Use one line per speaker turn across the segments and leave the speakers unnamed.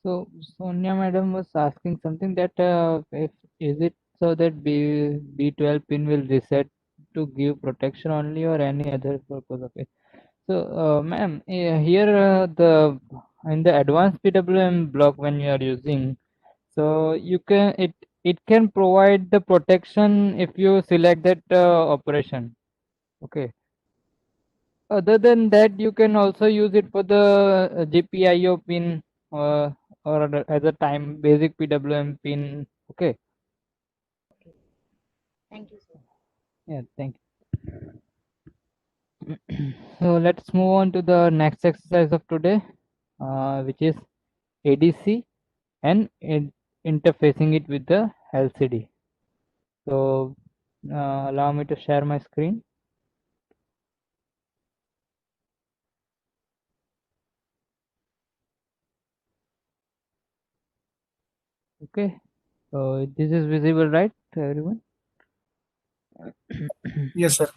So Sonia madam was asking something that if is it so that B12 pin will reset to give protection only or any other purpose of it? So ma'am, here the in the advanced PWM block when you are using, so you can it can provide the protection if you select that operation. Okay. Other than that, you can also use it for the GPIO pin uh, or as a time basic PWM pin. Okay.
Thank you, sir.
Yeah. Thank you. So let's move on to the next exercise of today, which is ADC and interfacing it with the LCD. So allow me to share my screen. Okay. So this is visible, right, to everyone?
Yes, sir.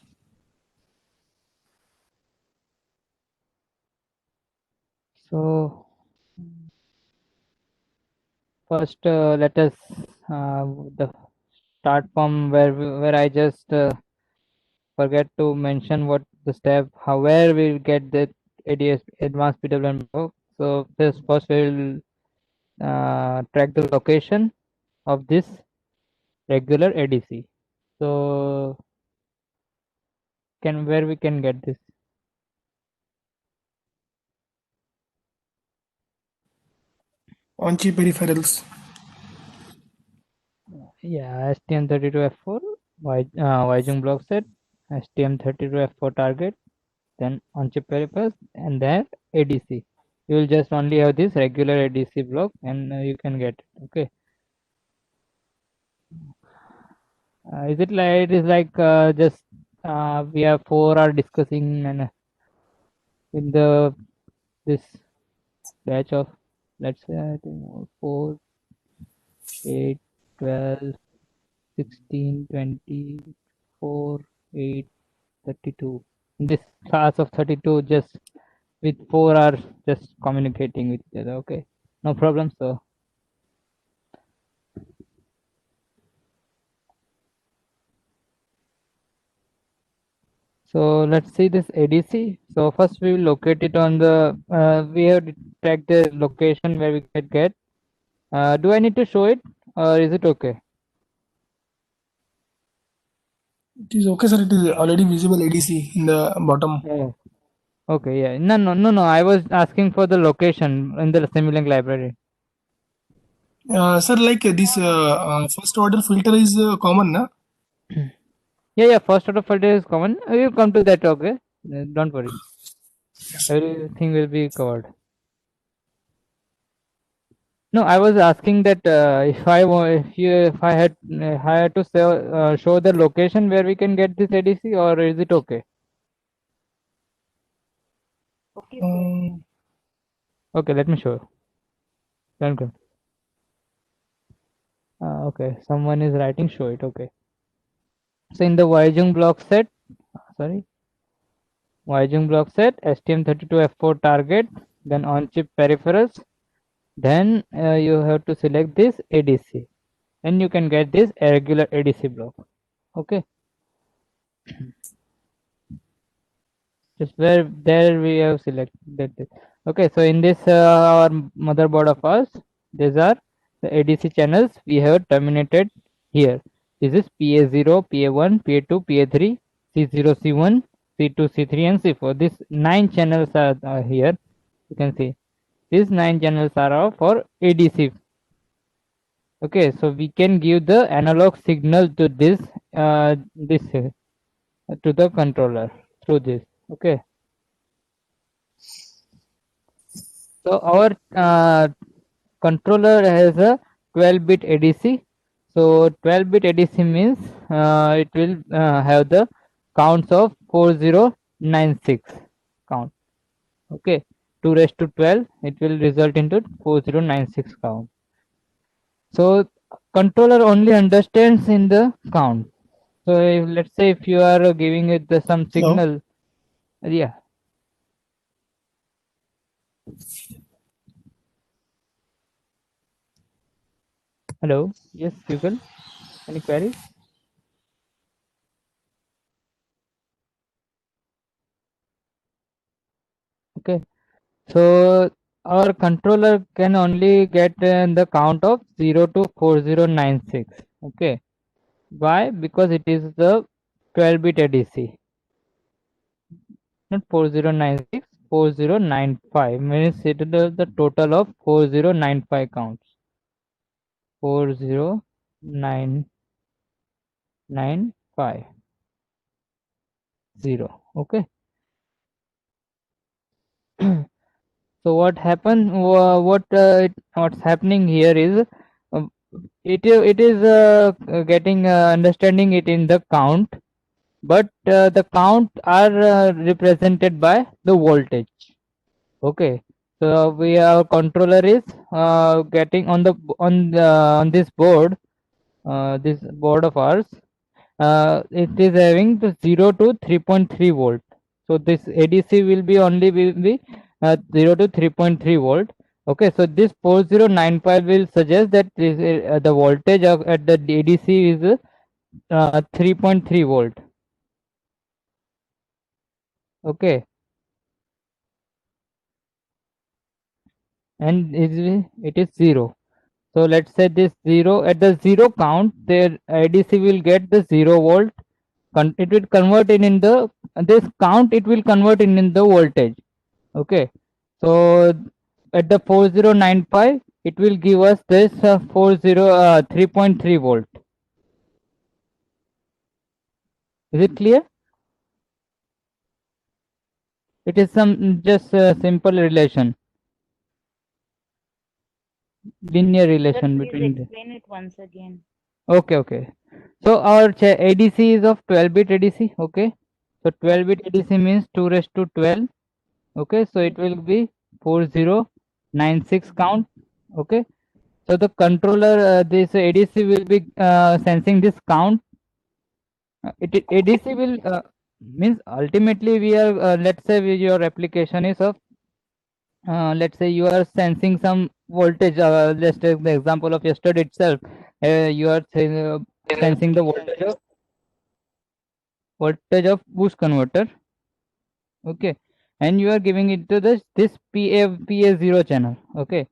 So first, let us the start from where I just forget to mention what the step, how where we'll get the ADS advanced PWM block. So first we'll track the location of this regular ADC. So can where we can get this?
On-chip peripherals.
Yeah, STM32F4 Wyjung block set, STM32F4 target, then on-chip peripherals, and then ADC. You will just only have this regular ADC block, and you can get it. Okay. Is it like it is like just we have four are discussing and in the this batch of, let's say, I think 4, 8, 12, 16, 24, 8, 32. This class of 32 just with 4 are just communicating with each other. Okay, no problem. So let's see this ADC. So first we will locate it on the we have to track the location where we can get. Do I need to show it or is it okay?
It is okay, sir. It is already visible ADC in the bottom.
Oh, okay, yeah. No. I was asking for the location in the Simulink library.
Sir, like this first order filter is common, na?
Yeah. First order filter is common. You come to that. Okay, don't worry.
Yes.
Everything will be covered. No, I was asking that if I had to show the location where we can get this ADC, or is it okay?
Okay, sir.
Okay, let me show you. Welcome. Okay, someone is writing show it. Okay. So in the Wyjung block set, STM32F4 target, then on chip peripherals, then you have to select this ADC, and you can get this regular ADC block. Okay. Just where there we have selected this. Okay, so in this our motherboard of ours, these are the ADC channels we have terminated here. This is PA0, PA1, PA2, PA3, C0, C1, C2, C3, and C4. These 9 channels are here. You can see these 9 channels are for ADC. Okay, so we can give the analog signal to this to the controller through this. Okay. So our controller has a 12-bit ADC. So 12-bit ADC means it will have the counts of 4096 count. Okay, 2 raised to 12, it will result into 4096 count. So controller only understands in the count. So let's say if you are giving it some
Hello.
signal, yeah. Hello. Yes, Yugal. Any queries? Okay. So our controller can only get the count of 0 to 4096. Okay. Why? Because it is the 12-bit ADC. Not 4096, 4095. Means it is the total of 4095 counts. 40990. Okay. So what happened? What's happening here is um, it is getting understanding it in the count, but the count are represented by the voltage. Okay. So we our controller is getting on the on this board, this board of ours. It is having the 0 to 3.3 volt. So this ADC will be 0 to 3.3 volt. Okay, so this 4095 will suggest that this, the voltage of at the ADC is 3.3 volt. Okay, and it is 0. So let's say this 0 at the 0 count, their ADC will get the 0 volt. It will convert in the this count. It will convert in the voltage. Okay, so at the 4095 it will give us this 3.3 volt. Is it clear? It is some just simple relation, linear
Sir,
relation
please
between the.
explain it once again.
Okay. So our ADC is of 12-bit ADC. Okay, so 12-bit ADC means 2 raised to 12. Okay, so it will be 4096 count. Okay, so the controller, this ADC will be sensing this count. ADC will means ultimately we are let's say your application is of let's say you are sensing some voltage. Let's take the example of yesterday itself. You are sensing the voltage of boost converter. Okay, and you are giving it to this PA0 channel. Okay,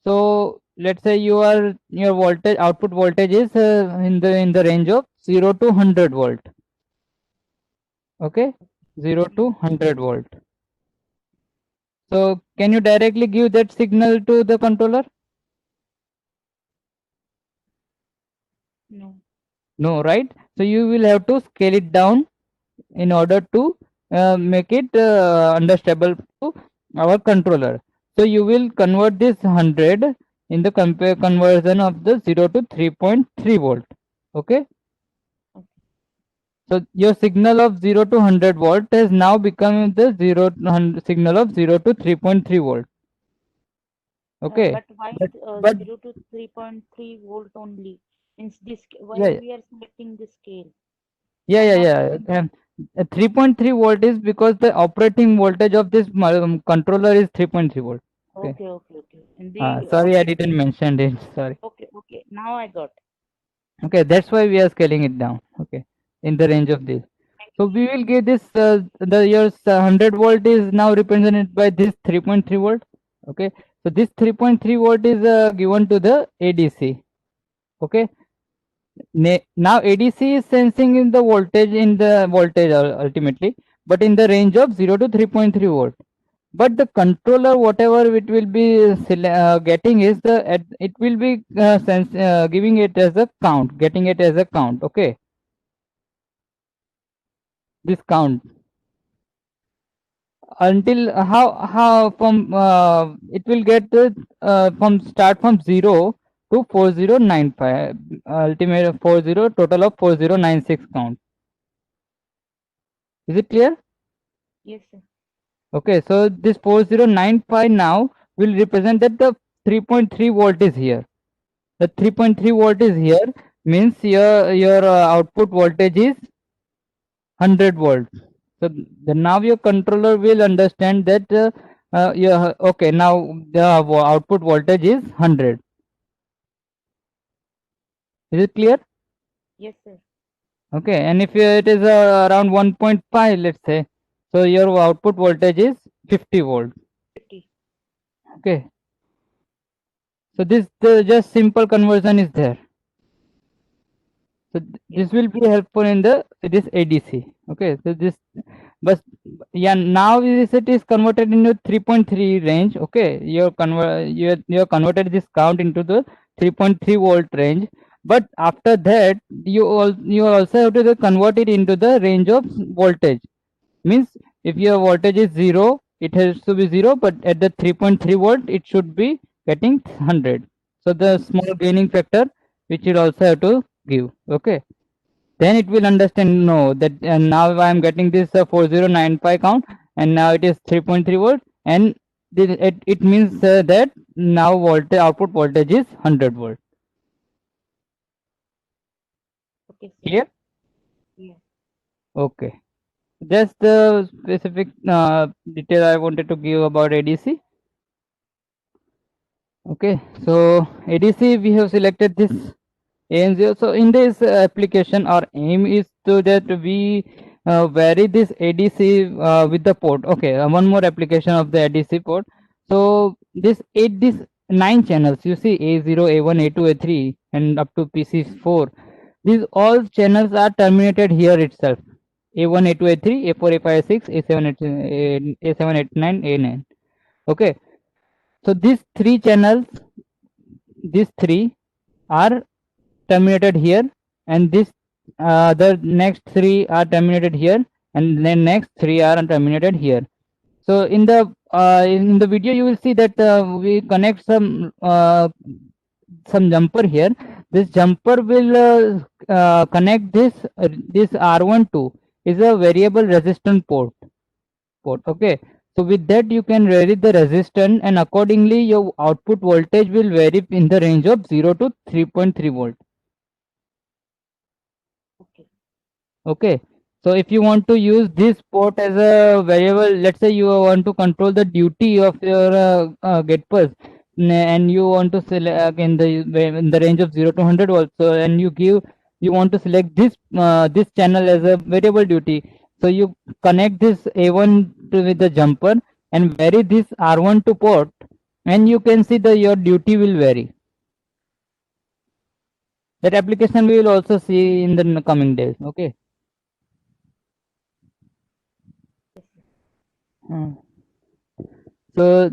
so let's say your voltage output voltage is in the range of 0 to 100 volt. Okay, 0 to 100 volt. So can you directly give that signal to the controller?
No.
No, right? So you will have to scale it down in order to make it understandable to our controller. So you will convert this 100 in the conversion of the 0 to 3.3 volt. Okay.
Okay.
So your signal of 0 to 100 volt has now become the signal of 0 to 3.3 volt. Okay.
But why
But
0 to 3.3 volt only? Means this, why
yeah,
we are selecting this scale?
yeah,
I'm
yeah,
not
yeah.
getting.
3.3 volt is because the operating voltage of this controller is 3.3 volt. Okay.
Okay. And the,
Sorry, I
okay,
didn't mention it. Sorry.
okay. Now I got.
Okay, that's why we are scaling it down. Okay, in the range of this.
Thank
So
you,
we
sir.
will give this your 100 volt is now represented by this 3.3 volt. Okay, so this 3.3 volt is given to the ADC. Okay, now ADC is sensing in the voltage ultimately, but in the range of 0 to 3.3 volt. But the controller, whatever it will be getting is it will be giving it as a count, getting it as a count. Okay, this count until how from it will get from start from 0 to 4095, ultimate 40, total of 4096 count. Is it clear?
Yes, sir.
Okay, so this 4095 now will represent that the 3.3 volt is here. The 3.3 volt is here, means your output voltage is 100 volt. So now your controller will understand that okay, now the output voltage is 100. Is it clear?
Yes, sir.
Okay, and if it is around 1.5, let's say, so your output voltage is 50 volts.
50.
Okay, so this the just simple conversion is there. So this will be helpful in the this ADC. Okay, so this, but yeah, now this it is converted into 3.3 range. Okay, you're converted this count into the 3.3 volt range. But after that, you also have to convert it into the range of voltage. Means if your voltage is 0, it has to be 0, but at the 3.3 volt it should be getting 100. So the small gaining factor which you also have to give. Okay, then it will understand, no, that now I am getting this 4095 count, and now it is 3.3 volt, and it means that now voltage output voltage is 100 volt.
Okay, sir.
Clear?
Yeah.
Okay, just the specific detail I wanted to give about ADC. Okay, so ADC we have selected this AN0. So in this application, our aim is to that we vary this ADC with the port. Okay, one more application of the ADC port. So this 9 channels you see, A0, A1, A2, A3, and up to PC4. These all channels are terminated here itself. A1, A2, A3, A4, A5, A6, A7, A7, A9, A9. Okay, so these three are terminated here, and this the next three are terminated here, and then next three are terminated here. So in the video you will see that we connect some jumper here. This jumper will connect this R12 is a variable resistance port. Okay, so with that you can vary the resistance, and accordingly your output voltage will vary in the range of 0 to 3.3 volt.
Okay.
Okay, so if you want to use this port as a variable, let's say you want to control the duty of your gate pulse, and you want to select in the range of 0 to 100 also, and you want to select this channel as a variable duty. So you connect this A1 with the jumper and vary this R1 to port, and you can see that your duty will vary. That application we will also see in the coming days. Okay. So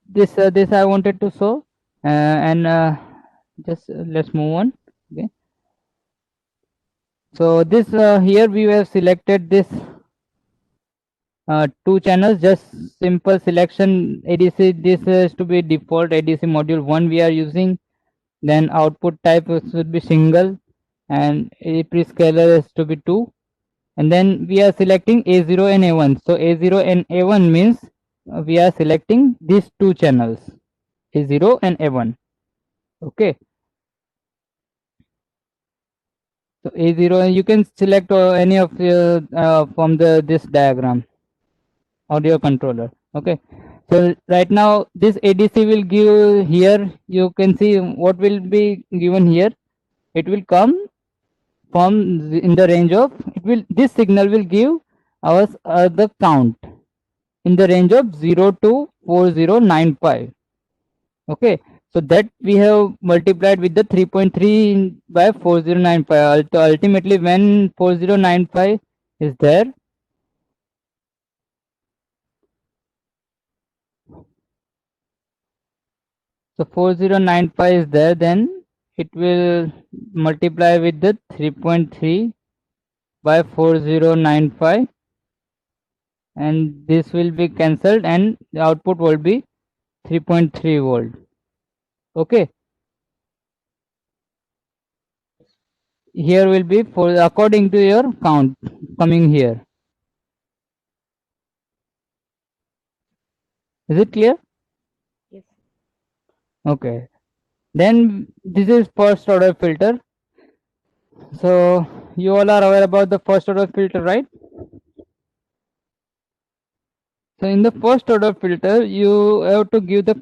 this I wanted to show, and just let's move on. Okay, so this here we have selected this 2 channels, just simple selection. ADC, this is to be default ADC module 1 we are using. Then output type should be single, and a prescaler is to be 2, and then we are selecting A0 and A1. So A0 and A1 means we are selecting these 2 channels, A0 and A1. Okay, so A0, you can select any of from this diagram audio controller. Okay, so right now this ADC will give here, you can see what will be given here. It will come from in the range of, this signal will give us the count in the range of 0 to 4095. Okay, so that we have multiplied with the 3.3 by 4095. So ultimately when 4095 is there, so 4095 is there, then it will multiply with the 3.3 by 4095, and this will be cancelled, and the output will be 3.3 volt. Okay, here will be for according to your count coming here. Is it clear?
Yes.
Okay, then this is first order filter. So you all are aware about the first order filter, right? So in the first order filter you have to give the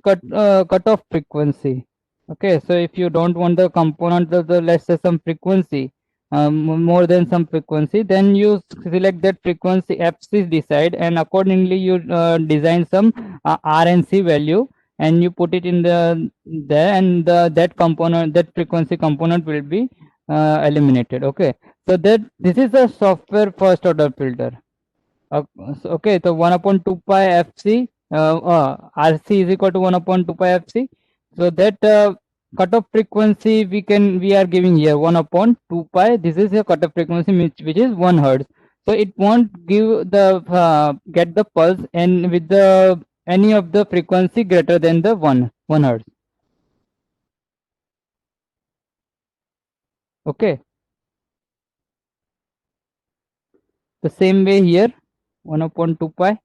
cutoff frequency. Okay, so if you don't want the component of the, let's say, some frequency, more than some frequency, then you select that frequency FC decide, and accordingly you design some RNC value, and you put it in the there, and that component, that frequency component will be eliminated. Okay, so that this is a software first order filter. Okay, so 1 upon 2 pi fc, RC is equal to 1 upon 2 pi fc. So that cutoff frequency we are giving here 1 upon 2 pi. This is a cutoff frequency which is 1 hertz. So it won't give the get the pulse and with the any of the frequency greater than the 1 hertz. Okay, the same way here 1 upon 2 pi.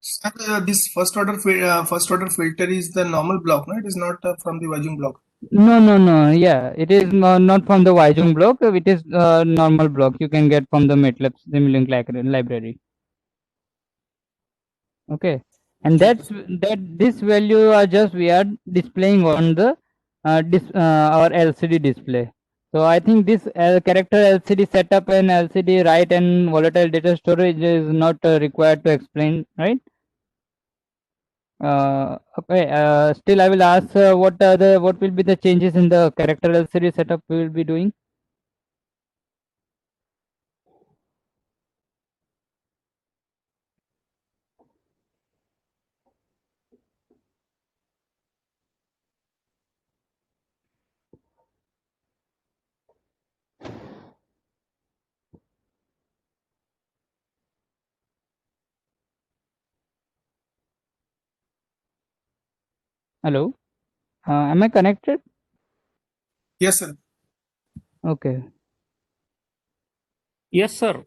Sir, this first order filter is the normal block, no? It is not from the Wajung block.
No. Yeah, it is not from the Weijung block. It is normal block you can get from the MATLAB Simulink library. Okay, and that's that. This value are just we are displaying on the our LCD display. So I think this character LCD setup and LCD write and volatile data storage is not required to explain, right? Okay. Still, I will ask what will be the changes in the character LCD setup we will be doing. Hello. Am I connected?
Yes, sir.
Okay.
Yes, sir.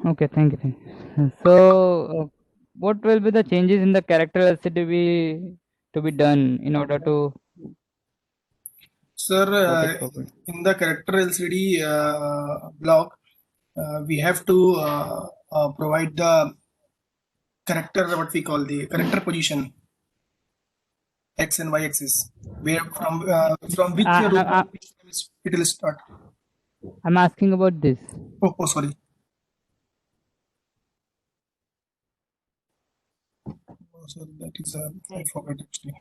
Okay. Thank you. Thank you. So, what will be the changes in the character LCD to be done in order to
Sir,
work it properly?
in the character LCD block, we have to provide the character, what we call the character position, X and Y axis, where from which
I,
row
I,
it will start.
I'm asking about this.
Oh, sorry. Oh, sorry, that is I forgot actually.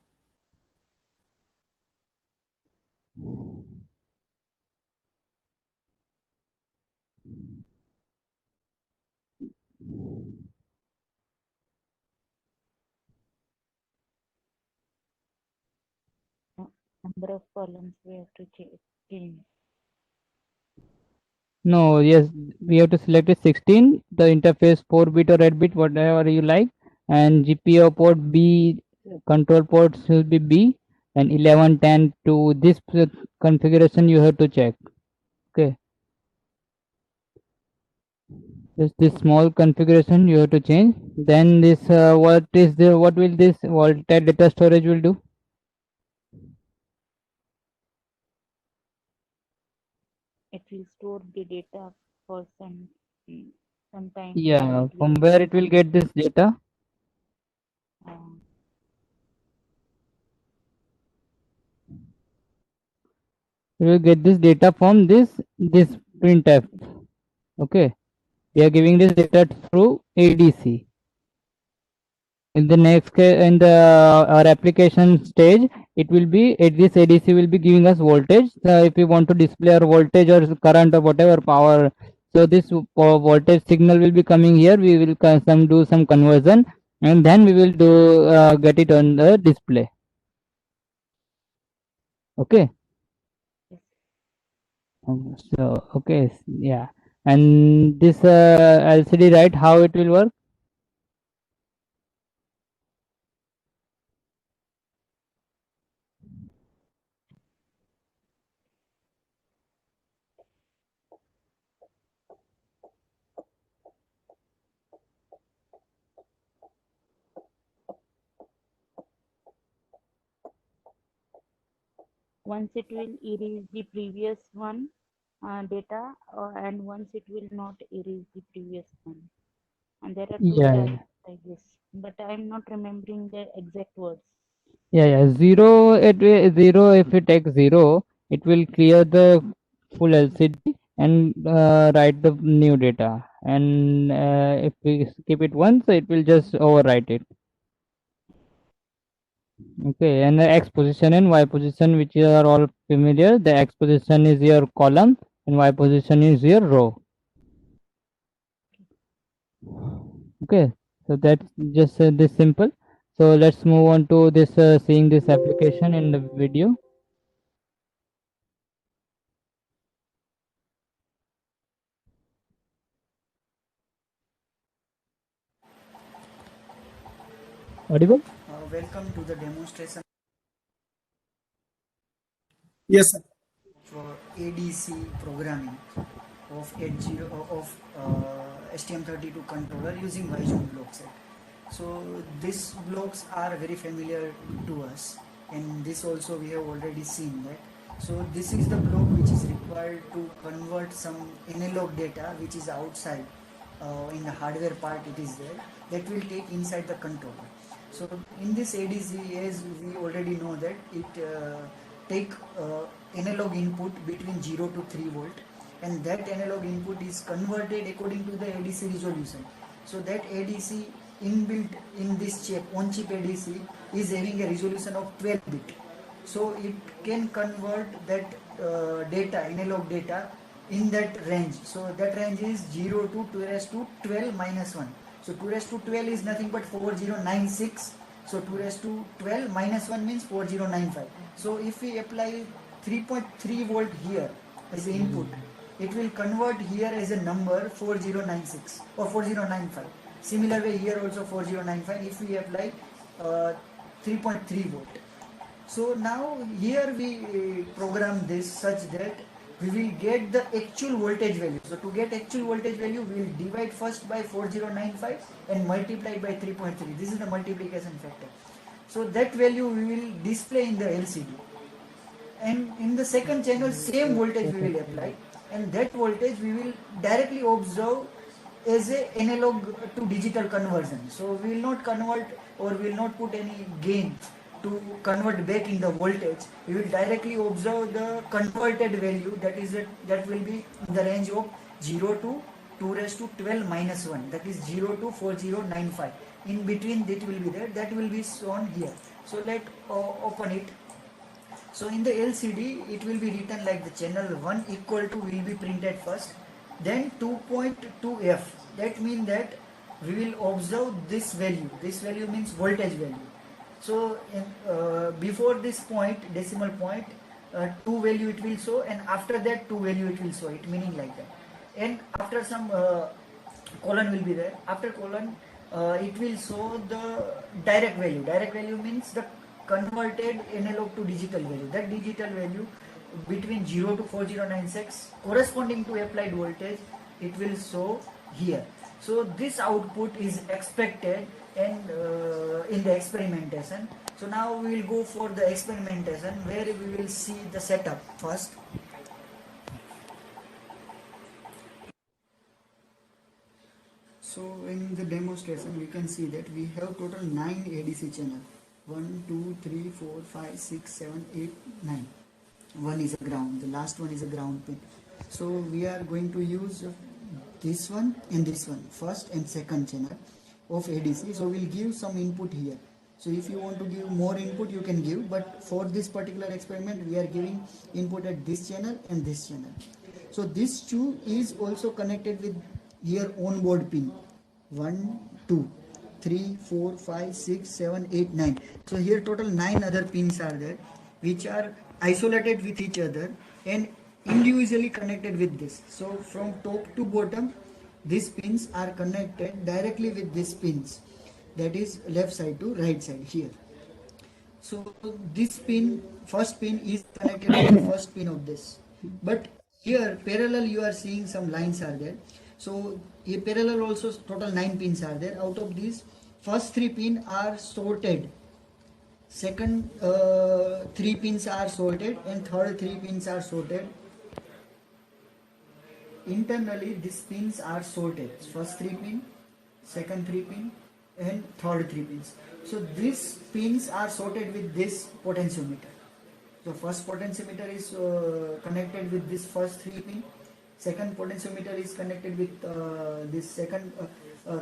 Number of columns we have to change.
No, yes, we have to select it 16, the interface 4 bit or 8 bit, whatever you like, and GPIO port B, control ports will be B, and 11, 10 to this configuration you have to check. Okay, this small configuration you have to change. Then this what will this voltage data storage will do?
It will store the data for some time.
Yeah,
It
from
will
where it will get this data? We will get this data from this printf. Okay, we are giving this data through ADC. In the next in the our application stage, it will be this ADC will be giving us voltage. If we want to display our voltage or current or whatever power, so this voltage signal will be coming here. We will do some conversion, and then we will do get it on the display. Okay. So okay, yeah, and this LCD, right, how it will work?
once it will erase the previous one data, and once it will not erase the previous one. And there are two
Yeah,
types I guess, but I'm not remembering the exact words.
Yeah, zero. Zero. If we take zero, it will clear the full LCD and write the new data. And if we skip it once, it will just overwrite it. Okay, and the X position and Y position, which are all familiar. The X position is your column and Y position is your row. Okay, so that's just this simple. So let's move on to this seeing this application in the video. Audible?
Welcome to the demonstration
Yes, sir.
for ADC programming of 80 of STM32 controller using Wyzone block set. So these blocks are very familiar to us, and this also we have already seen that. So this is the block which is required to convert some analog data which is outside in the hardware part it is there, that will take inside the controller. So in this ADC, as we already know that it take analog input between 0 to 3 volt, and that analog input is converted according to the ADC resolution. So that ADC inbuilt in this chip, on chip ADC, is having a resolution of 12 bit. So it can convert that data, analog data, in that range. So that range is 0 to 2 raised to 12 minus 1. So 2 raised to 12 is nothing but 4096. So 2 raised to 12 minus 1 means 4095. So if we apply 3.3 volt here as the input, it will convert here as a number 4096 or 4095. Similar way here also 4095 if we apply 3.3 volt. So now here we program this such that we will get the actual voltage value. So to get actual voltage value, we will divide first by 4095 and multiply by 3.3. This is the multiplication factor. So that value we will display in the LCD. And in the second channel, same voltage we will apply, and that voltage we will directly observe as a analog to digital conversion. So we will not convert or we will not put any gain to convert back in the voltage. We will directly observe the converted value, that will be in the range of 0 to 2 raised to 12 minus 1, that is 0 to 4095. In between that will be there, that will be shown here. So let open it. So in the LCD, it will be written like the channel 1 equal to will be printed first, then 2.2F. That means that we will observe this value. This value means voltage value. So before this point, decimal point, 2 value it will show, and after that 2 value it will show it, meaning like that. And after some colon will be there. After colon, it will show the direct value. Direct value means the converted analog to digital value. That digital value between 0 to 4096 corresponding to applied voltage, it will show here. So this output is expected and in the experimentation. So now we will go for the experimentation where we will see the setup first. So in the demonstration we can see that we have total 9 ADC channel. 1, 2, 3, 4, 5, 6, 7, 8, 9. One is a ground, the last one is a ground pin. So we are going to use this one and this one, first and second channel of ADC. So we'll give some input here. So if you want to give more input you can give, but for this particular experiment we are giving input at this channel and this channel. So this 2 is also connected with here on-board pin 1, 2, 3, 4, 5, 6, 7, 8, 9. So here total 9 other pins are there which are isolated with each other and individually connected with this. So from top to bottom these pins are connected directly with these pins, that is left side to right side here. So this pin, first pin is connected with the first pin of this, but here parallel you are seeing some lines are there. So here parallel also total 9 pins are there. Out of these, first 3 pins are sorted, second 3 pins are sorted, and third 3 pins are sorted. Internally these pins are sorted, first 3 pin, second 3 pin, and third 3 pins. So these pins are sorted with this potentiometer. So first potentiometer is connected with this first 3 pin. Second potentiometer is connected with this second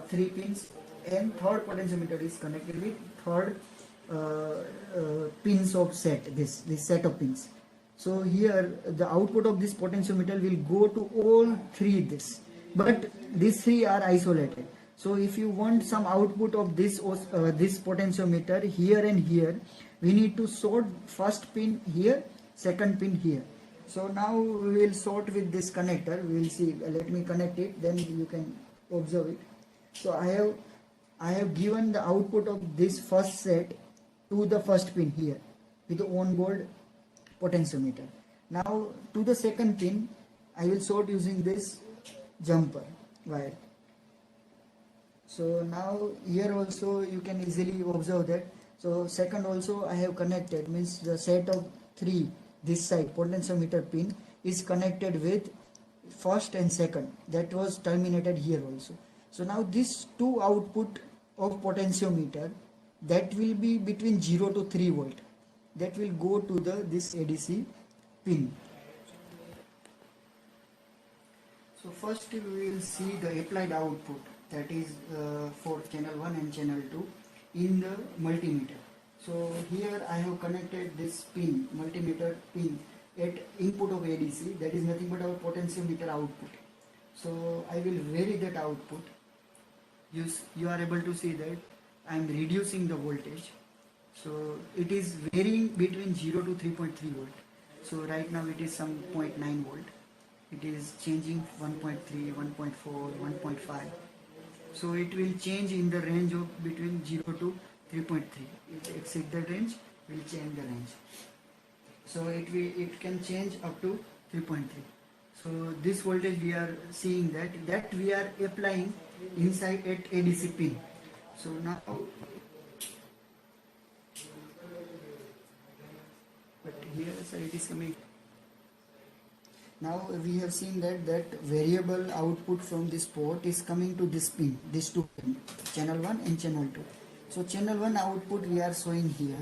3 pins, and third potentiometer is connected with third pins of set. This set of pins. So here the output of this potentiometer will go to all three this, but these three are isolated. So if you want some output of this this potentiometer here and here, we need to sort first pin here, second pin here. So now we will sort with this connector. We will see. Let me connect it. Then you can observe it. So I have given the output of this first set to the first pin here with the on-board potentiometer. Now to the second pin, I will sort using this jumper wire. So now here also you can easily observe that. So second also I have connected, means the set of 3 this side potentiometer pin is connected with first and second, that was terminated here also. So now this two output of potentiometer, that will be between 0 to 3 volt, that will go to the this ADC pin. So first we will see the applied output, that is for channel 1 and channel 2 in the multimeter. So here I have connected this pin, multimeter pin, at input of ADC, that is nothing but our potentiometer output. So I will vary that output. You are able to see that I am reducing the voltage. So it is varying between 0 to 3.3 volt. So right now it is some 0.9 volt. It is changing 1.3, 1.4, 1.5. So it will change in the range of between 0 to 3.3. If it exceeds the range, will change the range. So it can change up to 3.3. So this voltage we are seeing that we are applying inside at ADC pin. So now, but here sir, it is coming. Now we have seen that variable output from this port is coming to this pin, these two pin, channel 1 and channel 2. So channel 1 output we are showing here,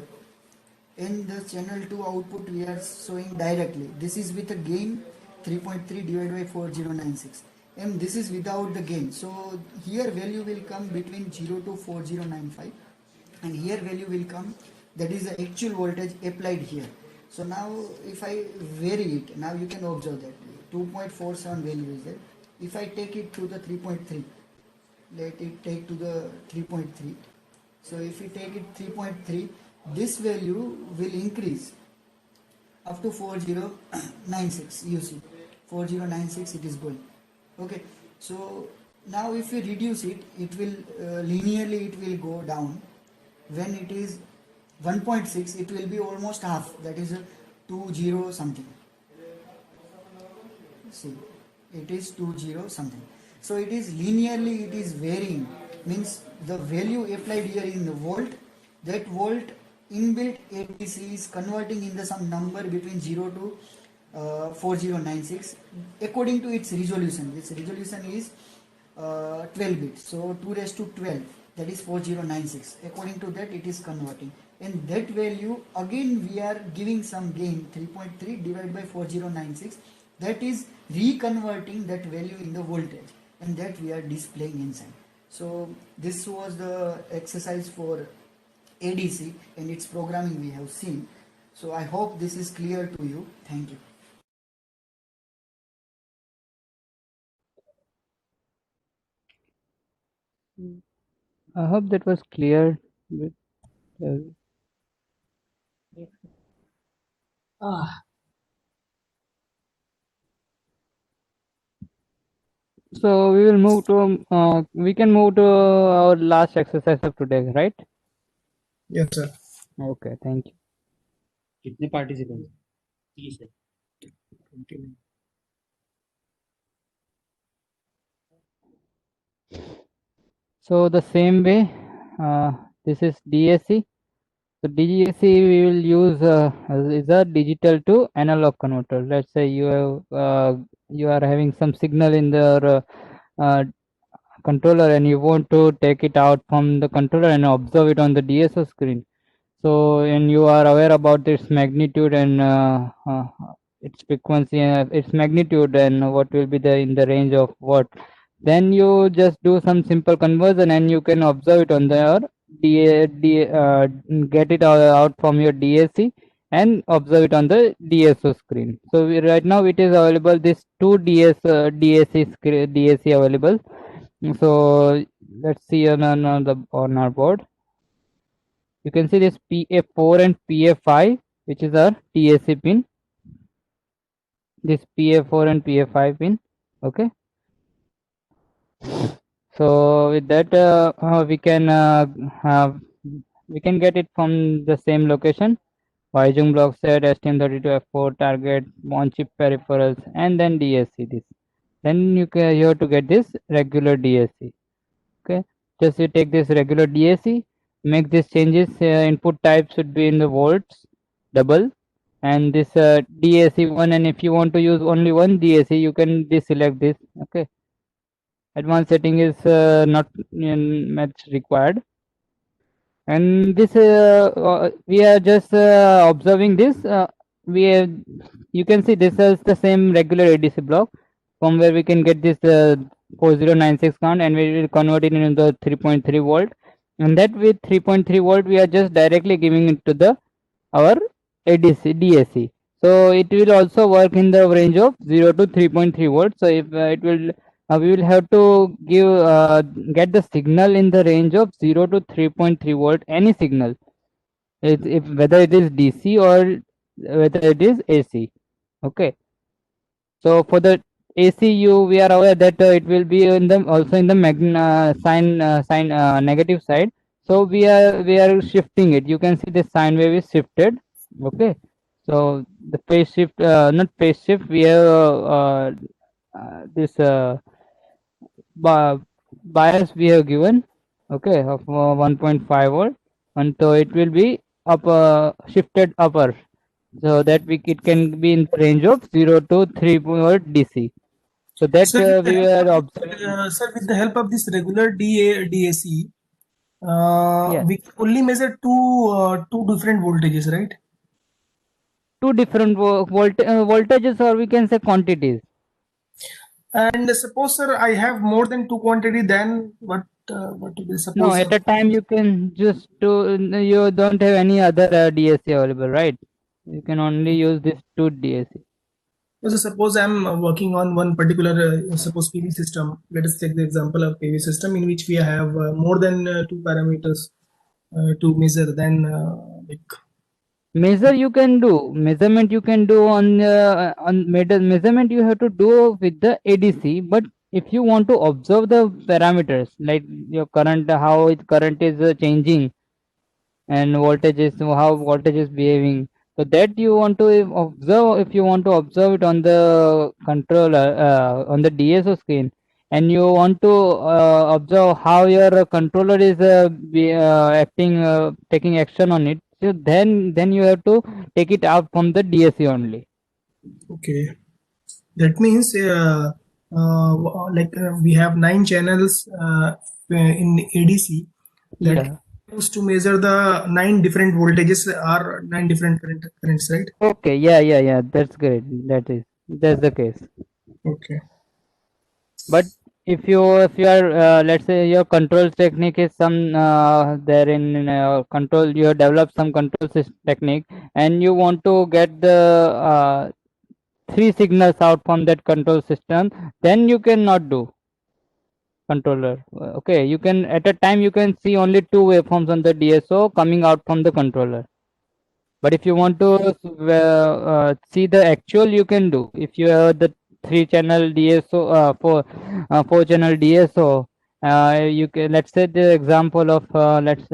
and the channel 2 output we are showing directly. This is with a gain 3.3 divided by 4096, and this is without the gain. So here value will come between 0 to 4095, and here value will come, that is the actual voltage applied here. So now if I vary it, now you can observe that 2.47 value is there. If I take it to the 3.3, let it take to the 3.3. So if we take it 3.3, this value will increase up to 4096. You see 4096 it is going. Okay, so now if we reduce it, it will linearly it will go down. When it is 1.6, it will be almost half, that is a 20 something. See, it is 20 something. So it is linearly, it is varying, means the value applied here in the volt, that volt inbuilt ADC is converting in the some number between 0 to 4096 according to its resolution. This resolution is 12 bits, so 2 raised to 12, that is 4096. According to that it is converting, and that value again we are giving some gain 3.3 divided by 4096, that is reconverting that value in the voltage, and that we are displaying inside. So this was the exercise for ADC and its programming we have seen. So I hope this is clear to you. Thank you.
I hope that was clear. With,
Yes.
so we will move to we can move to our last exercise of today, right?
Yes, sir.
Okay, thank you.
कितने participants? 30 है.
So the same way, this is DAC. So DAC we will use is a digital to analog converter. Let's say you have you are having some signal in the controller and you want to take it out from the controller and observe it on the DSO screen. So, and you are aware about its magnitude and its frequency, its magnitude, and what will be the in the range of what. Then you just do some simple conversion, and you can observe it on the get it out from your DAC and observe it on the DSO screen. So right now it is available. This two DAC available. So let's see on our board. You can see this PA4 and PA5, which is our DAC pin. This PA4 and PA5 pin. Okay. So with that, we can get it from the same location. Weijing block set, STM32F4 target, on chip peripherals, and then DAC. This. Then you have to get this regular DAC. Okay. Just you take this regular DAC. Make these changes. Input type should be in the volts, double, and this DAC1. And if you want to use only one DAC, you can deselect this. Okay. Advanced setting is not much required. And this we are just observing this. You can see this is the same regular ADC block from where we can get this 4096 count, and we will convert it into the 3.3 volt. And that with 3.3 volt, we are just directly giving it to the our DAC. So it will also work in the range of 0 to 3.3 volts. So if it will, we will have to give get the signal in the range of 0 to 3.3 volt, any signal, if whether it is DC or whether it is AC. Okay. So for the ACU, we are aware that it will be in the also in the sign negative side. So we are shifting it. You can see the sine wave is shifted. Okay. So the phase shift, not phase shift. We have this bias we have given. Okay, of 1.5 volt, and so it will be up shifted upper, so that it can be in the range of 0 to 3 volt DC. So that
Sir,
we are observing.
sir, with the help of this regular DAC,
Yes.
we can only measure two different voltages, right?
Two different voltages, or we can say quantities.
And suppose, sir, I have more than two quantity, then what it is? Suppose
No, at a time you can just do. You don't have any other DAC available, right? You can only use this two DAC.
so suppose I'm working on one particular suppose PV system. Let us take the example of PV system in which we have more than two parameters to measure. Then like
Measure you can do, measurement you can do on measurement you have to do with the ADC. But if you want to observe the parameters like your current, how current is changing, and voltage is how voltage is behaving, so that you want to observe. If you want to observe it on the controller on the DSO screen, and you want to observe how your controller is acting, taking action on it, so then you have to take it out from the DAC only.
okay, that means we have 9 channels in ADC that
Yeah.
used to measure the 9 different voltages or 9 different currents, right?
Okay. Yeah. That's great. That's the case.
Okay.
But if you are let's say your control technique is some there in control, you have developed some control technique, and you want to get the 3 signals out from that control system, then you cannot do controller. Okay, you can at a time you can see only 2 waveforms on the DSO coming out from the controller. But if you want to see the actual, you can do. If you have the 3 channel DSO, 4 channel DSO, you can, let's say the example of let's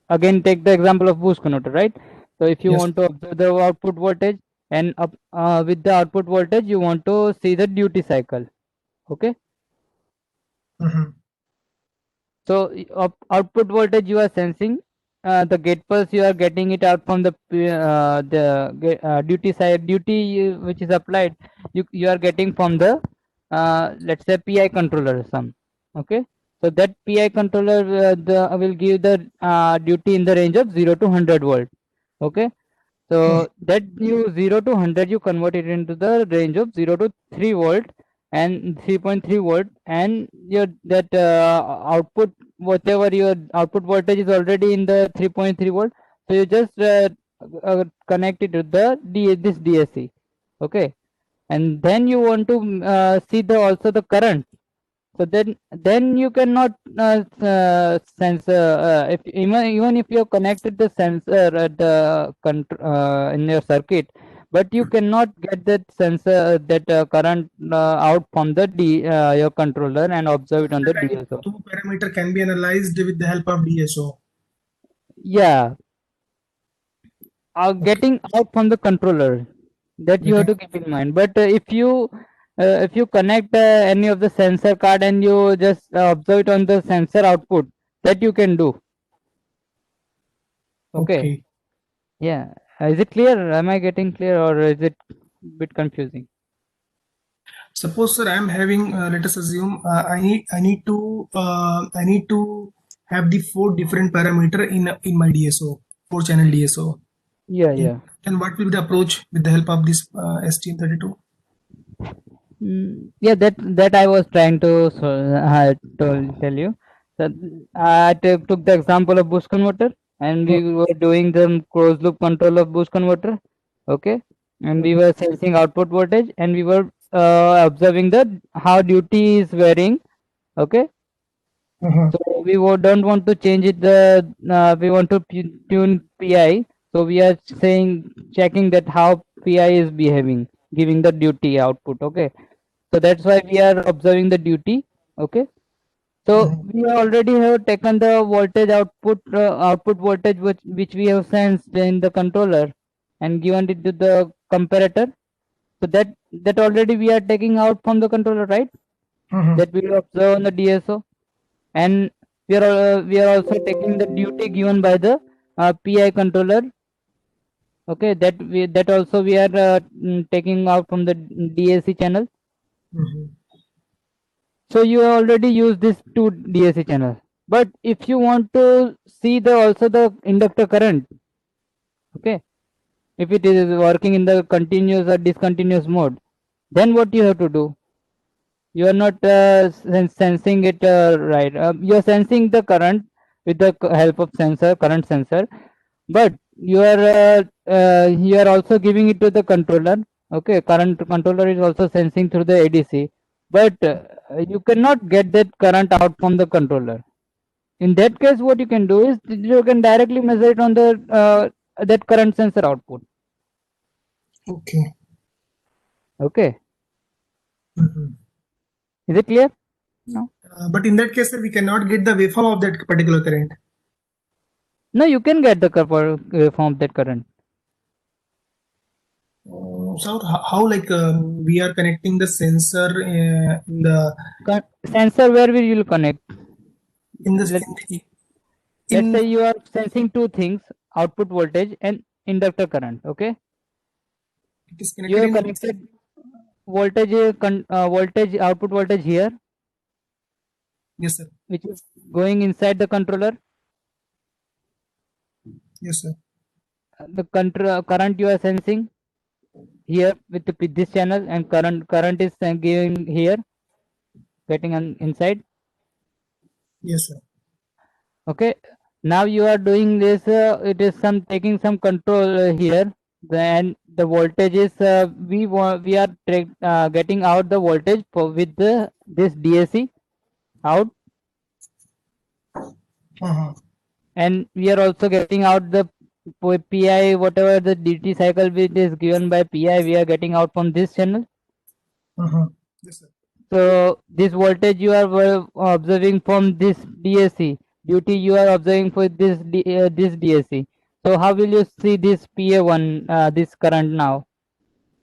again take the example of boost converter, right? So if you
Yes.
want to observe the output voltage, and with the output voltage you want to see the duty cycle. Okay.
Mhm.
So output voltage you are sensing, the gate pulse you are getting it out from the duty side, which is applied, you are getting from the let's say PI controller some. Okay, so that PI controller will give the duty in the range of 0 to 100 volt. Okay, so that you 0 to 100 you convert it into the range of 0 to 3 volt and 3.3 volt, and your that output, whatever your output voltage is already in the 3.3 volt, so you just connect it to the this DSC. Okay, and then you want to see the also the current. So then you cannot sense if even if you have connected the sensor at the in your circuit, but you cannot get that sensor that current out from the your controller and observe it on the DSO.
Two parameter can be analyzed with the help of DSO.
Yeah, getting out from the controller, that you have to keep in mind. But if you connect any of the sensor card and you just observe it on the sensor output, that you can do. Okay. Yeah, is it clear? Am I getting clear, or is it a bit confusing?
Suppose, sir, I am having. Let us assume I need to have the 4 different parameter in my DSO, 4-channel DSO.
Yeah.
And what will be the approach with the help of this STM32?
Yeah, that I was trying to tell you. So I took the example of boost converter, and we were doing the closed loop control of boost converter. Okay, and we were sensing output voltage, and we were observing the how duty is varying. Okay, so we don't want to change it. We want to tune PI. So we are saying checking that how PI is behaving, giving the duty output. Okay, so that's why we are observing the duty. Okay, so we already have taken the voltage output voltage which we have sensed in the controller and given it to the comparator. So that already we are taking out from the controller, right? That we will observe on the DSO, and we are also taking the duty given by the PI controller. Okay, that also we are taking out from the DAC channel. So you already use this two DAC channels. But if you want to see the also the inductor current, okay, if it is working in the continuous or discontinuous mode, then what you have to do? You are not sensing it right. You are sensing the current with the help of current sensor, but you are also giving it to the controller. Okay, current controller is also sensing through the ADC, but you cannot get that current out from the controller. In that case, what you can do is you can directly measure it on the that current sensor output. Okay. Is it clear? No.
But in that case, sir, we cannot get the waveform of that particular current.
No, you can get the waveform of that current.
So how like we are connecting the sensor in the
sensor, where will you connect?
In the
Let's say you are sensing two things: output voltage and inductor current. Okay,
it is
you have connected voltage voltage output voltage here.
Yes, sir.
Which is going inside the controller.
Yes, sir.
The current you are sensing here with this channel, and current is giving here, getting on inside.
Yes, sir.
Okay, now you are doing this. It is taking some control here. Then the voltage is we are getting out the voltage with this DAC out. And we are also getting out the PI, whatever the duty cycle which is given by PI, we are getting out from this channel.
Yes, sir.
So this voltage you are observing from this DAC, duty you are observing for this DAC. So how will you see this PA1, this current now?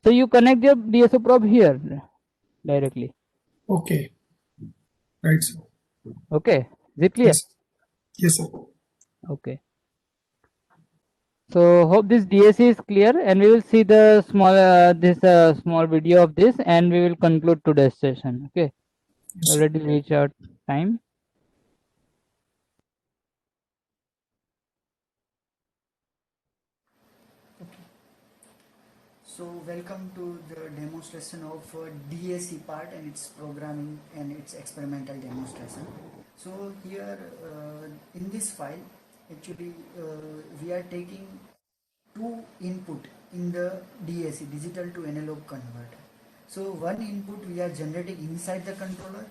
So you connect your DSO probe here directly.
Okay. Right, sir.
Okay, is it clear?
Yes, sir.
Okay. So hope this DAC is clear, and we will see the small video of this, and we will conclude today's session. Okay. Already reached out time.
Okay. So welcome to the demonstration of DAC part and its programming and its experimental demonstration. So here in this file, actually we are taking two input in the DAC, digital to analog converter. So one input we are generating inside the controller,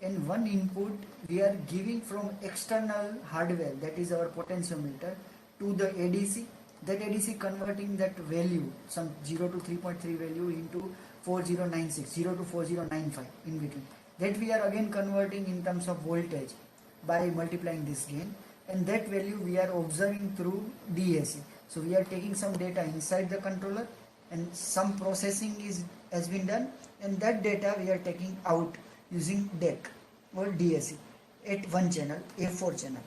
and one input we are giving from external hardware, that is our potentiometer, to the ADC. That ADC converting that value, some 0 to 3.3 value, into 4096, 0 to 4095 in between. That we are again converting in terms of voltage by multiplying this gain, and that value we are observing through DAC. So we are taking some data inside the controller, and some processing has been done, and that data we are taking out using DEC or DAC at one channel, F4 channel,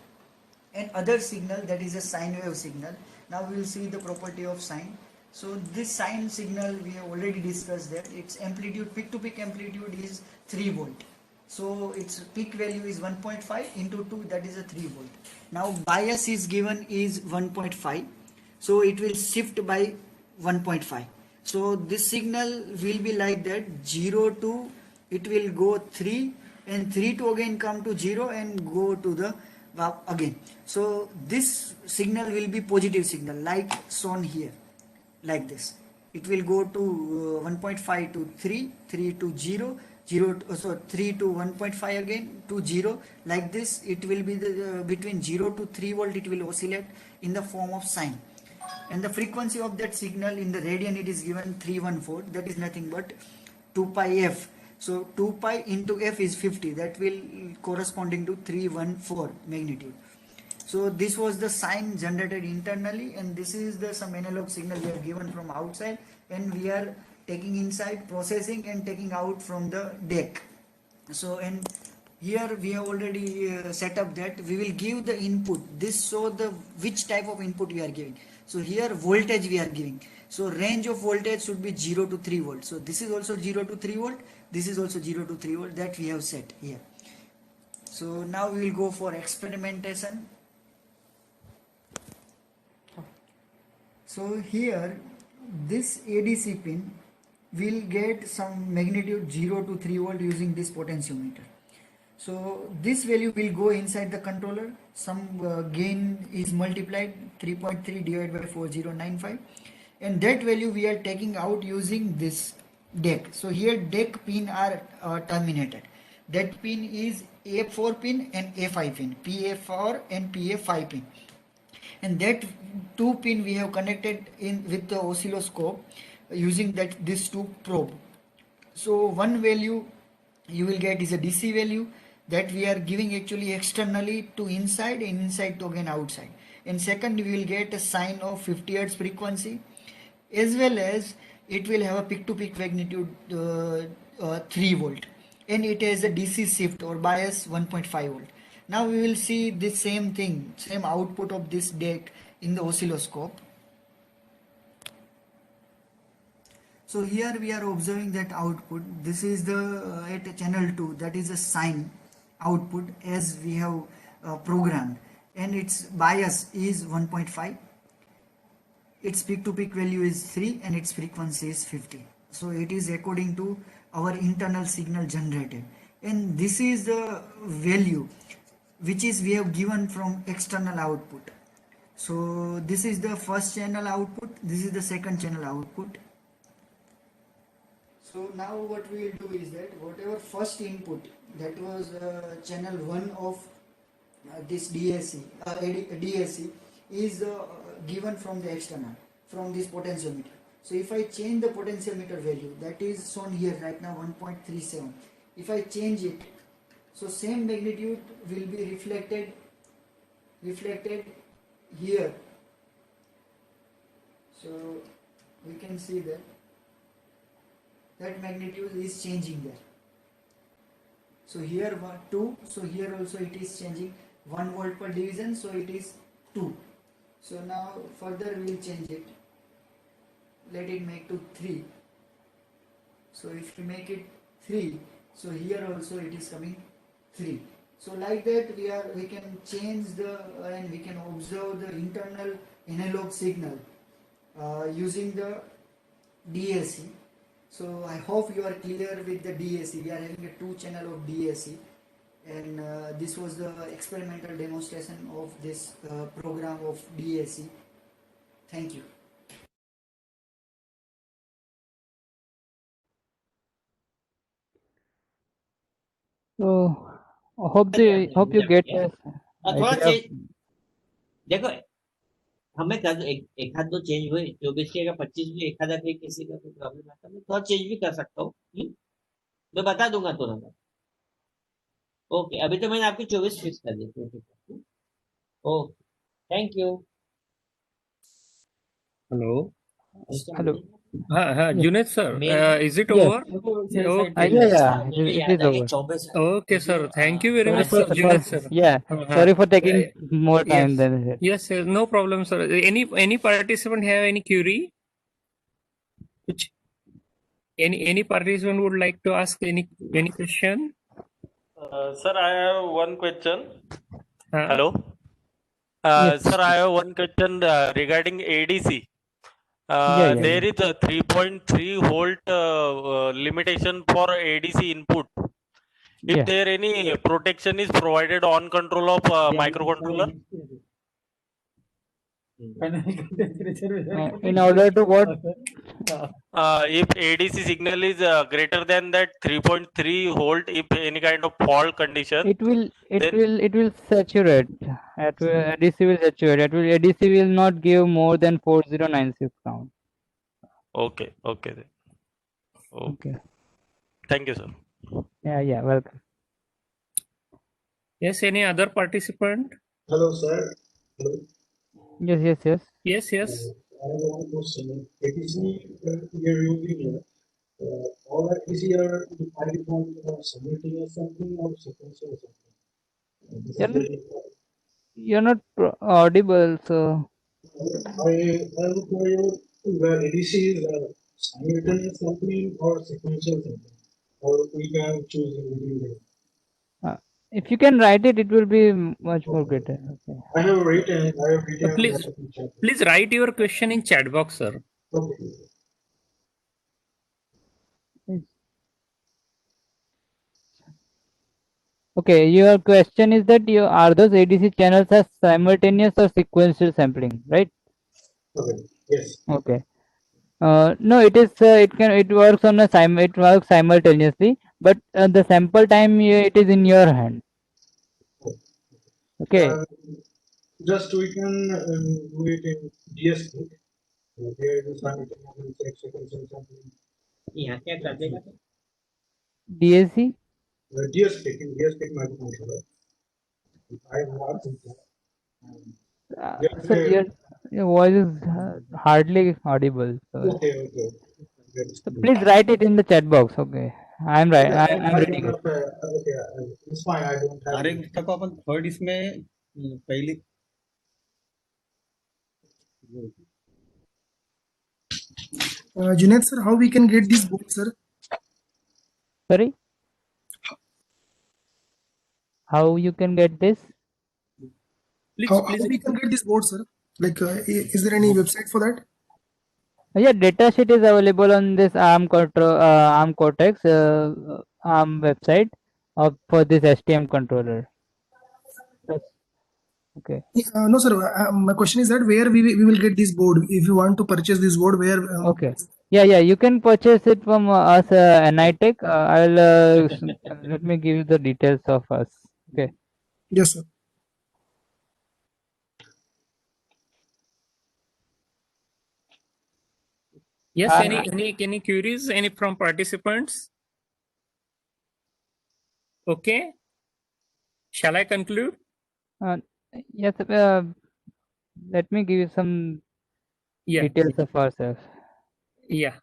and other signal, that is a sine wave signal. Now we will see the property of sine. So this sine signal we have already discussed that its amplitude, peak to peak amplitude, is 3 volt. So its peak value is 1.5 into 2, that is a 3 volt. Now bias is given is 1.5, so it will shift by 1.5. So this signal will be like that, 0 to, it will go 3, and 3 to again come to 0 and go to the again. So this signal will be positive signal, like shown here, like this. It will go to 1.5 to 3, 3 to 0, 0 to, so 3 to 1.5 again to 0, like this. It will be the between 0 to 3 volt, it will oscillate in the form of sine. And the frequency of that signal in the radian, it is given 314, that is nothing but 2 pi f. So 2 pi into f is 50, that will corresponding to 314 magnitude. So this was the sine generated internally, and this is the some analog signal we have given from outside, and we are taking inside, processing and taking out from the DEC. So, and here we have already set up that we will give the input, this show the which type of input we are giving. So here voltage we are giving, so range of voltage should be 0 to 3 volt. So this is also 0 to 3 volt, this is also 0 to 3 volt, that we have set here. So now we will go for experimentation. So here this ADC pin will get some magnitude 0 to 3 volt using this potentiometer. So this value will go inside the controller, some gain is multiplied 3.3 divided by 4095, and that value we are taking out using this DEC. So here DEC pin are terminated. That pin is A4 pin and A5 pin, PA4 and PA5 pin, and that two pin we have connected in with the oscilloscope using that this two probe. So one value you will get is a DC value that we are giving actually externally to inside, and inside to again outside. And second, we will get a sine of 50 Hz frequency, as well as it will have a peak to peak magnitude 3 volt, and it has a DC shift or bias 1.5 volt. Now we will see the same thing, same output of this DEC in the oscilloscope. So here we are observing that output. This is the at channel 2, that is a sine output as we have programmed, and its bias is 1.5, its peak to peak value is 3, and its frequency is 50. So it is according to our internal signal generated, and this is the value which is we have given from external output. So this is the first channel output, this is the second channel output. So now what we will do is that whatever first input, that was channel 1 of this DAC, DAC is given from the external, from this potentiometer. So if I change the potentiometer value, that is shown here right now 1.37, if I change it, so same magnitude will be reflected here. So we can see that magnitude is changing there. So here 2, so here also it is changing 1 volt per division, so it is 2. So now further we will change it, let it make to 3. So if we make it 3, so here also it is coming 3. So like that we can change and we can observe the internal analog signal using the DAC. So I hope you are clear with the DAC. We are having a 2 channel of DAC, and this was the experimental demonstration of this program of DAC. Thank you.
So hope you get this
थोड़ा
idea.
Change देखो हमें कर एक आध दो change हुए 24 के का 25 भी एक आधा पे किसी का कोई प्रॉब्लम आता है मैं थोड़ा चेंज भी कर सकता हूँ मैं बता दूंगा तुरंत ओके अभी तो मैंने आपकी 24 फिक्स कर दी okay thank you
Hello.
Hello.
हाँ,
Yes.
Junaid sir, is it
Yes.
over? Okay.
Yeah, it is over.
Okay, sir. Thank you very
Sorry
much, sir, Junaid sir.
yeah, sorry for taking more time
Yes.
than it.
Yes, sir. No problem, sir. Any participant have any query? Which any participant would like to ask any question?
Sir, I have one question.
Huh?
Hello.
Yes.
Sir, I have one question regarding ADC.
Yeah.
There is a 3.3 volt limitation for ADC input. If
Yeah.
there any protection is provided on control of microcontroller,
In order to what?
if ADC signal is greater than that 3.3 volt, if any kind of fault condition,
It will
then
saturate. ADC will saturate. ADC will not give more than 4096 count.
okay. Then.
Okay.
Thank you, sir.
Yeah. Welcome.
Yes. Any other participant?
Hello, sir. Hello.
Yes.
Yes.
I have one question. ATC we are using all ATC are either from simultaneous something or sequential something. This is very important.
You're not audible, so
I look for you where ADC is simultaneous something or sequential something, or we can choose in between them.
if you can write it, it will be much more better. Okay.
I have written.
Please, please write your question in chat box, sir.
Okay.
Okay, your question is that are those ADC channels as simultaneous or sequential sampling, right?
Okay. Yes.
Okay. No, it is. It works on it works simultaneously, but the sample time it is in your hand. Okay.
Just we can do it in DSP. There is simultaneous sequential something.
यहाँ क्या कर देगा
DSC.
DSP in DSP microcontroller. I have not in that.
So your voice is hardly audible. So,
Okay.
so please write it in the chat box. Okay, I'm right. I'm reading it.
Okay, it's fine. I don't have.
अरे तक अपन third इसमें पहली
Junaid sir, how we can get this board, sir?
Sorry. How you can get this?
How we can get this board, sir? Like, is there any website for that?
Yeah, datasheet is available on this ARM Cortex ARM website for this STM controller. Okay.
No, sir. My question is that where we will get this board? If you want to purchase this board, where?
Okay. Yeah. You can purchase it from us, NITech. I'll let me give you the details of us. Okay.
Yes, sir.
Yes. Any queries? Any from participants? Okay. Shall I conclude?
Yes. Let me give you some details of ourselves.
Yeah.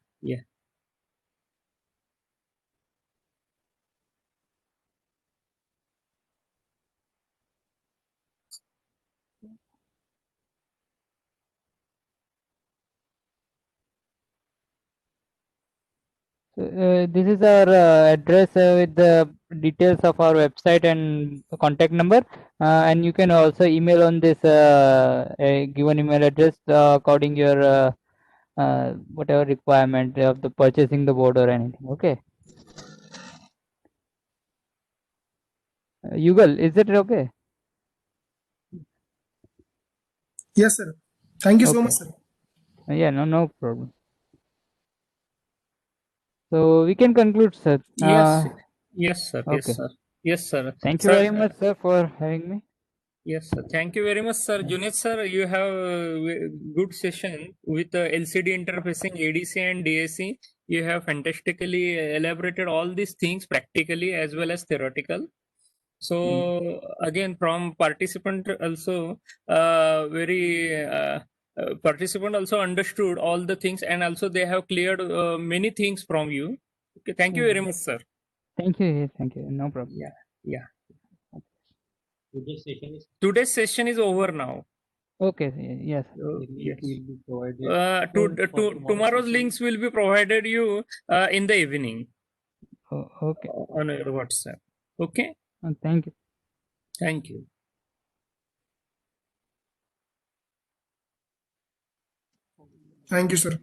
So, this is our address with the details of our website and contact number, and you can also email on this given email address according your whatever requirement of the purchasing the board or anything. Okay. Yugal, is it okay?
Yes, sir. Thank you so
Okay.
much, sir.
Yeah, no problem. So we can conclude, sir.
Yes, yes, sir. Yes,
Okay.
sir. Yes, sir.
Thank you
Sir,
very much, sir, for having me.
yes, sir. Thank you very much, sir. Junaid, sir, you have a good session with LCD interfacing, ADC and DAC. You have fantastically elaborated all these things practically as well as theoretical. So again, from participant also, participant also understood all the things, and also they have cleared many things from you. Okay, thank you very much, sir.
Thank you. Thank you. No problem.
Yeah.
Today's session is
over now.
Okay. Yes.
Yes.
Will be provided.
Tomorrow's links will be provided you in the evening
Okay.
on your WhatsApp. Okay.
Thank you.
Thank you.
Thank you, sir.